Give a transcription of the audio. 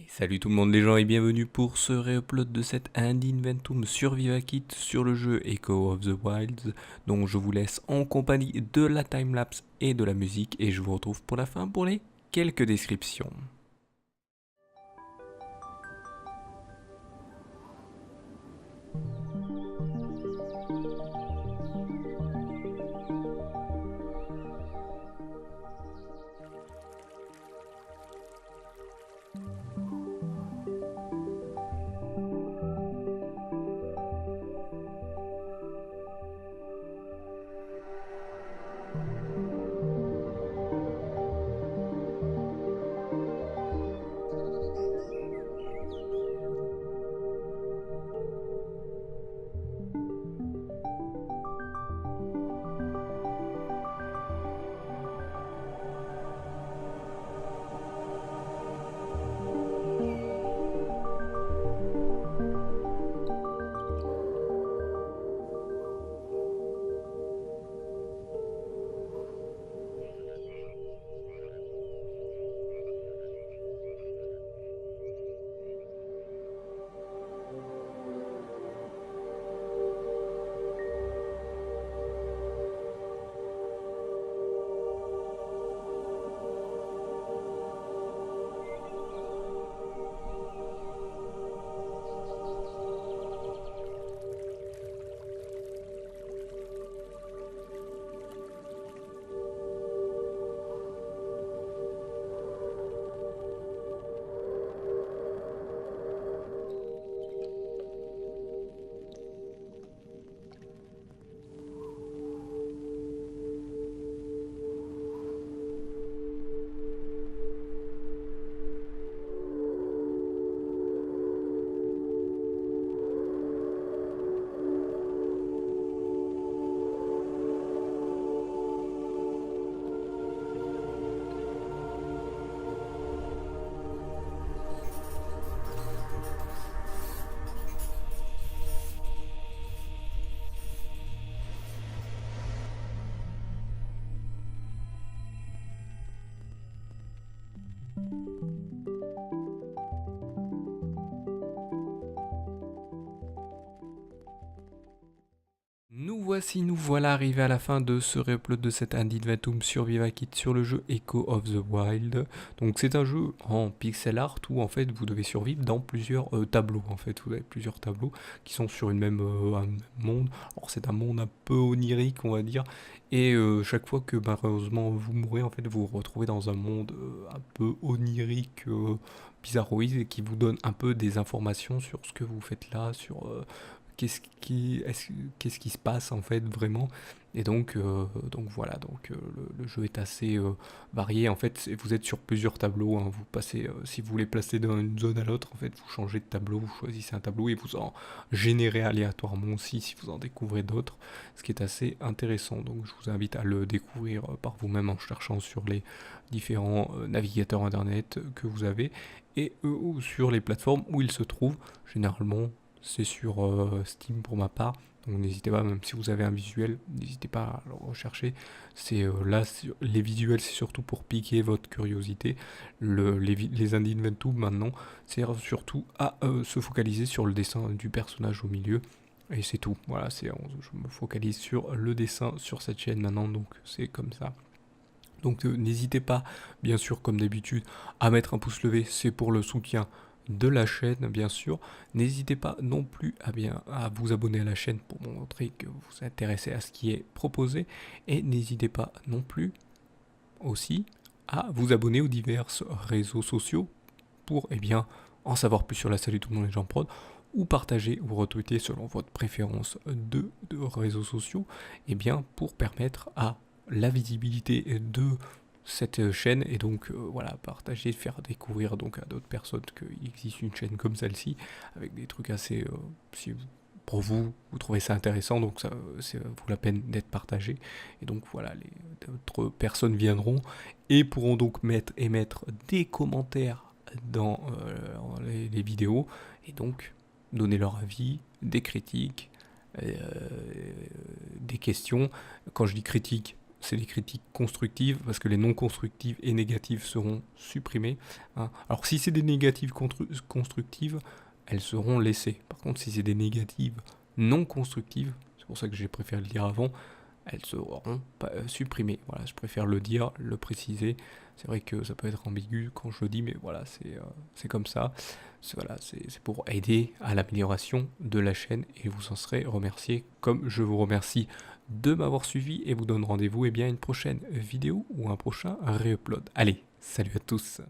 Salut tout le monde les gens et bienvenue pour ce réupload de cet Ad Inventum sur Vivakit sur le jeu Echo of the Wilds, dont je vous laisse en compagnie de la timelapse et de la musique, et je vous retrouve pour la fin pour les quelques descriptions. Nous voilà arrivés à la fin de ce réupload de cet Ad Inventum sur Vivakit sur le jeu Echo of the Wild. Donc c'est un jeu en pixel art où en fait vous devez survivre dans plusieurs tableaux. En fait vous avez plusieurs tableaux qui sont sur un même monde. Alors c'est un monde un peu onirique on va dire. Et chaque fois que malheureusement vous mourrez en fait vous vous retrouvez dans un monde un peu onirique, bizarroïde et qui vous donne un peu des informations sur ce que vous faites là, sur qu'est-ce qui se passe en fait vraiment. Et donc voilà, le jeu est assez varié en fait. Vous êtes sur plusieurs tableaux, hein. Vous passez, si vous voulez placer d'une zone à l'autre, en fait, vous changez de tableau, vous choisissez un tableau et vous en générez aléatoirement aussi si vous en découvrez d'autres, ce qui est assez intéressant. Donc je vous invite à le découvrir par vous-même en cherchant sur les différents navigateurs internet que vous avez et ou sur les plateformes où ils se trouvent. Généralement, c'est sur Steam pour ma part. Donc n'hésitez pas, même si vous avez un visuel, n'hésitez pas à le rechercher. C'est les visuels, c'est surtout pour piquer votre curiosité. Les Indie Inventum maintenant, c'est surtout à se focaliser sur le dessin du personnage au milieu. Et c'est tout. Voilà, je me focalise sur le dessin sur cette chaîne maintenant, donc c'est comme ça. Donc n'hésitez pas, bien sûr, comme d'habitude, à mettre un pouce levé, c'est pour le soutien de la chaîne, bien sûr. N'hésitez pas non plus à vous abonner à la chaîne pour montrer que vous vous intéressez à ce qui est proposé. Et n'hésitez pas non plus aussi à vous abonner aux divers réseaux sociaux pour en savoir plus sur la salut tout le monde les gens prod, ou partager ou retweeter selon votre préférence de réseaux sociaux, pour permettre à la visibilité de cette chaîne et donc voilà, partager, faire découvrir donc à d'autres personnes qu'il existe une chaîne comme celle-ci avec des trucs assez si pour vous, vous trouvez ça intéressant, donc ça vaut la peine d'être partagé. Et donc voilà, d'autres personnes viendront et pourront donc émettre des commentaires dans les vidéos et donc donner leur avis, des critiques, euh, des questions. Quand je dis critiques, c'est des critiques constructives, parce que les non constructives et négatives seront supprimées, hein. Alors si c'est des négatives constructives, elles seront laissées. Par contre, si c'est des négatives non constructives, c'est pour ça que j'ai préféré le dire avant, elles seront pas, supprimées. Voilà, je préfère le dire, le préciser. C'est vrai que ça peut être ambigu quand je le dis, mais voilà, c'est comme ça. Voilà, c'est pour aider à l'amélioration de la chaîne et vous en serez remercié, comme je vous remercie de m'avoir suivi et vous donne rendez-vous à une prochaine vidéo ou un prochain re-upload. Allez, salut à tous.